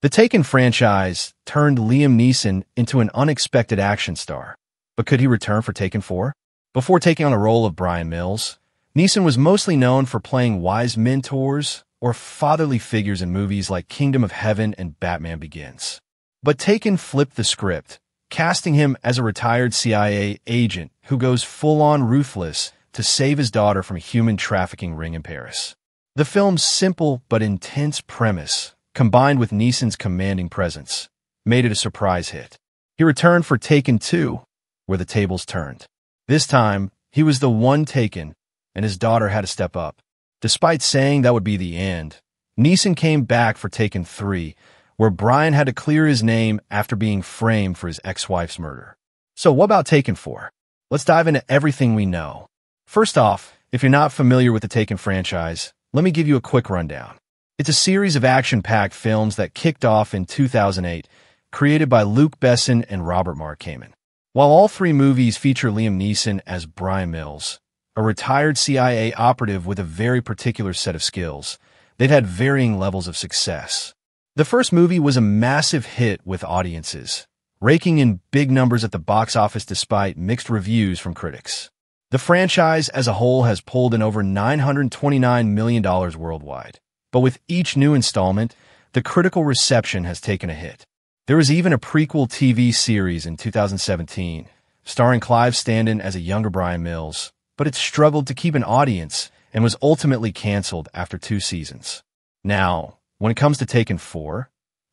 The Taken franchise turned Liam Neeson into an unexpected action star. But could he return for Taken 4? Before taking on a role of Bryan Mills, Neeson was mostly known for playing wise mentors or fatherly figures in movies like Kingdom of Heaven and Batman Begins. But Taken flipped the script, casting him as a retired CIA agent who goes full-on ruthless to save his daughter from a human trafficking ring in Paris. The film's simple but intense premise, combined with Neeson's commanding presence, made it a surprise hit. He returned for Taken 2, where the tables turned. This time, he was the one taken, and his daughter had to step up. Despite saying that would be the end, Neeson came back for Taken 3, where Bryan had to clear his name after being framed for his ex-wife's murder. So what about Taken 4? Let's dive into everything we know. First off, if you're not familiar with the Taken franchise, let me give you a quick rundown. It's a series of action-packed films that kicked off in 2008, created by Luc Besson and Robert Mark Kamen. While all three movies feature Liam Neeson as Bryan Mills, a retired CIA operative with a very particular set of skills, they've had varying levels of success. The first movie was a massive hit with audiences, raking in big numbers at the box office despite mixed reviews from critics. The franchise as a whole has pulled in over $929 million worldwide. But with each new installment, the critical reception has taken a hit. There was even a prequel TV series in 2017, starring Clive Standen as a younger Bryan Mills, but it struggled to keep an audience and was ultimately canceled after 2 seasons. Now, when it comes to Taken 4,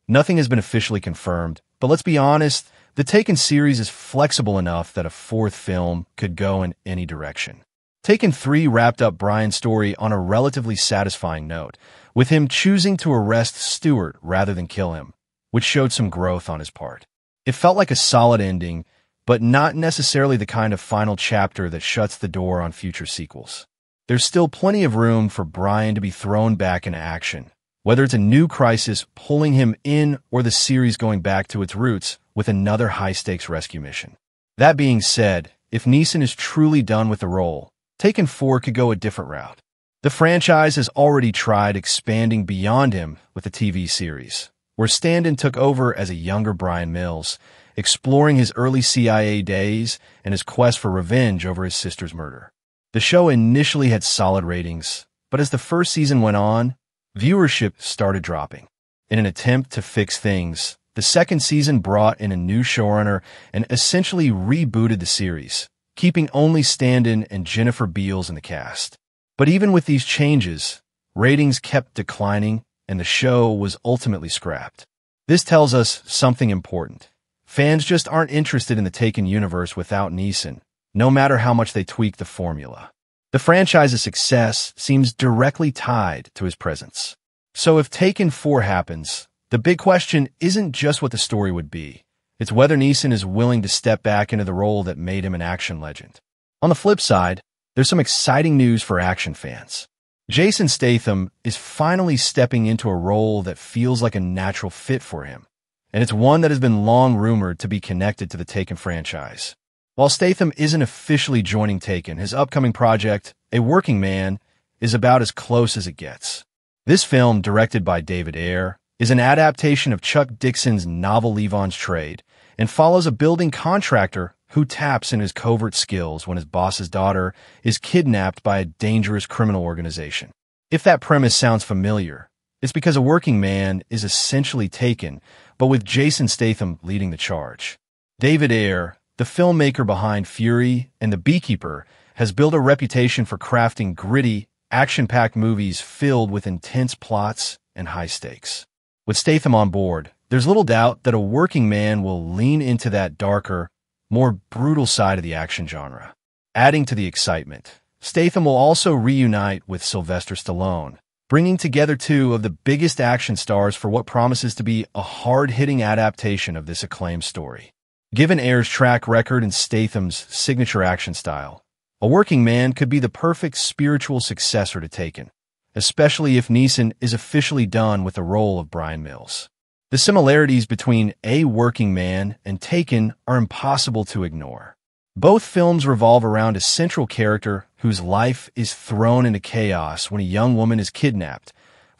nothing has been officially confirmed, but let's be honest, the Taken series is flexible enough that a 4th film could go in any direction. Taken 3 wrapped up Bryan's story on a relatively satisfying note, with him choosing to arrest Stuart rather than kill him, which showed some growth on his part. It felt like a solid ending, but not necessarily the kind of final chapter that shuts the door on future sequels. There's still plenty of room for Bryan to be thrown back into action, whether it's a new crisis pulling him in or the series going back to its roots with another high-stakes rescue mission. That being said, if Neeson is truly done with the role, Taken 4 could go a different route. The franchise has already tried expanding beyond him with the TV series, where Standen took over as a younger Bryan Mills, exploring his early CIA days and his quest for revenge over his sister's murder. The show initially had solid ratings, but as the first season went on, viewership started dropping. In an attempt to fix things, the second season brought in a new showrunner and essentially rebooted the series, keeping only Standen and Jennifer Beals in the cast. But even with these changes, ratings kept declining and the show was ultimately scrapped. This tells us something important. Fans just aren't interested in the Taken universe without Neeson, no matter how much they tweak the formula. The franchise's success seems directly tied to his presence. So if Taken 4 happens, the big question isn't just what the story would be. It's whether Neeson is willing to step back into the role that made him an action legend. On the flip side, there's some exciting news for action fans. Jason Statham is finally stepping into a role that feels like a natural fit for him, and it's one that has been long rumored to be connected to the Taken franchise. While Statham isn't officially joining Taken, his upcoming project, A Working Man, is about as close as it gets. This film, directed by David Ayer, is an adaptation of Chuck Dixon's novel Levon's Trade and follows a building contractor who taps into his covert skills when his boss's daughter is kidnapped by a dangerous criminal organization. If that premise sounds familiar, it's because A Working Man is essentially Taken, but with Jason Statham leading the charge. David Ayer, the filmmaker behind Fury and The Beekeeper, has built a reputation for crafting gritty, action-packed movies filled with intense plots and high stakes. With Statham on board, there's little doubt that A Working Man will lean into that darker, more brutal side of the action genre. Adding to the excitement, Statham will also reunite with Sylvester Stallone, bringing together two of the biggest action stars for what promises to be a hard-hitting adaptation of this acclaimed story. Given Ayer's track record and Statham's signature action style, A Working Man could be the perfect spiritual successor to Taken, especially if Neeson is officially done with the role of Bryan Mills. The similarities between A Working Man and Taken are impossible to ignore. Both films revolve around a central character whose life is thrown into chaos when a young woman is kidnapped,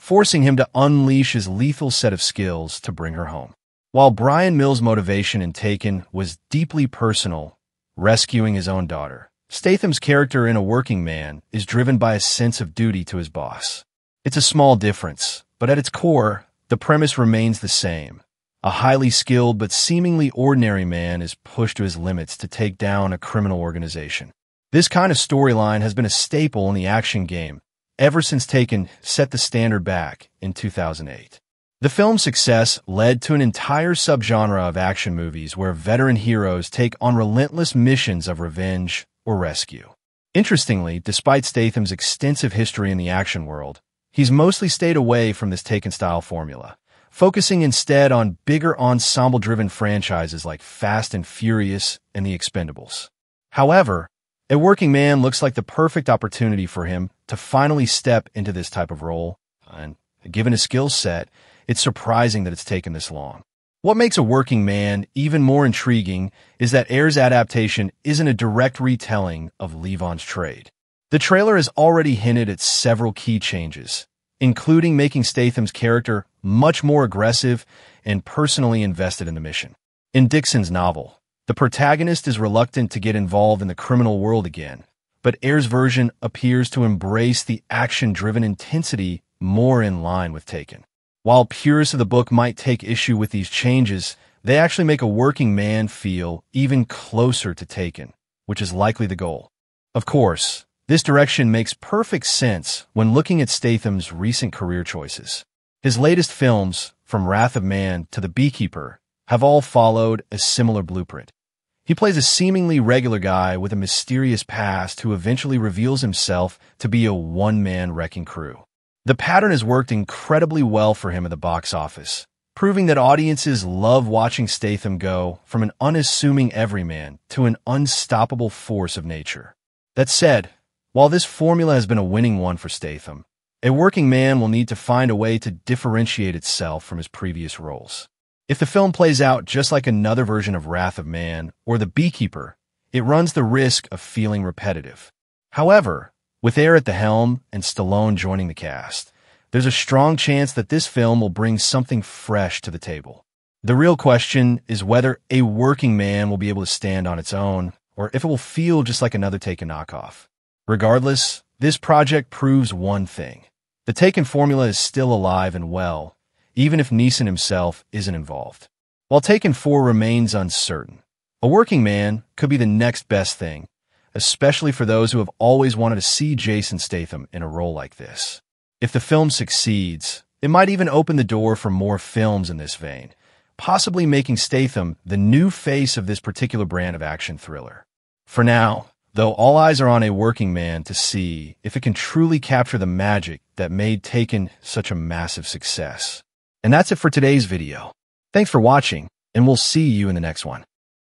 forcing him to unleash his lethal set of skills to bring her home. While Bryan Mills' motivation in Taken was deeply personal, rescuing his own daughter, Statham's character in A Working Man is driven by a sense of duty to his boss. It's a small difference, but at its core, the premise remains the same. A highly skilled but seemingly ordinary man is pushed to his limits to take down a criminal organization. This kind of storyline has been a staple in the action game ever since Taken set the standard back in 2008. The film's success led to an entire subgenre of action movies where veteran heroes take on relentless missions of revenge or rescue. Interestingly, despite Statham's extensive history in the action world, he's mostly stayed away from this Taken-style formula, focusing instead on bigger ensemble-driven franchises like Fast and Furious and The Expendables. However, A Working Man looks like the perfect opportunity for him to finally step into this type of role, and given his skill set, it's surprising that it's taken this long. What makes A Working Man even more intriguing is that Air's adaptation isn't a direct retelling of Levon's trade. The trailer has already hinted at several key changes, including making Statham's character much more aggressive and personally invested in the mission. In Dixon's novel, the protagonist is reluctant to get involved in the criminal world again, but Air's version appears to embrace the action-driven intensity more in line with Taken. While purists of the book might take issue with these changes, they actually make A Working Man feel even closer to Taken, which is likely the goal. Of course, this direction makes perfect sense when looking at Statham's recent career choices. His latest films, from Wrath of Man to The Beekeeper, have all followed a similar blueprint. He plays a seemingly regular guy with a mysterious past who eventually reveals himself to be a one-man wrecking crew. The pattern has worked incredibly well for him at the box office, proving that audiences love watching Statham go from an unassuming everyman to an unstoppable force of nature. That said, while this formula has been a winning one for Statham, A Working Man will need to find a way to differentiate itself from his previous roles. If the film plays out just like another version of Wrath of Man or The Beekeeper, it runs the risk of feeling repetitive. However, with Air at the helm and Stallone joining the cast, there's a strong chance that this film will bring something fresh to the table. The real question is whether A Working Man will be able to stand on its own, or if it will feel just like another Taken knockoff. Regardless, this project proves one thing. The Taken formula is still alive and well, even if Neeson himself isn't involved. While Taken 4 remains uncertain, A Working Man could be the next best thing, especially for those who have always wanted to see Jason Statham in a role like this. If the film succeeds, it might even open the door for more films in this vein, possibly making Statham the new face of this particular brand of action thriller. For now, though, all eyes are on A Working Man to see if it can truly capture the magic that made Taken such a massive success. And that's it for today's video. Thanks for watching, and we'll see you in the next one.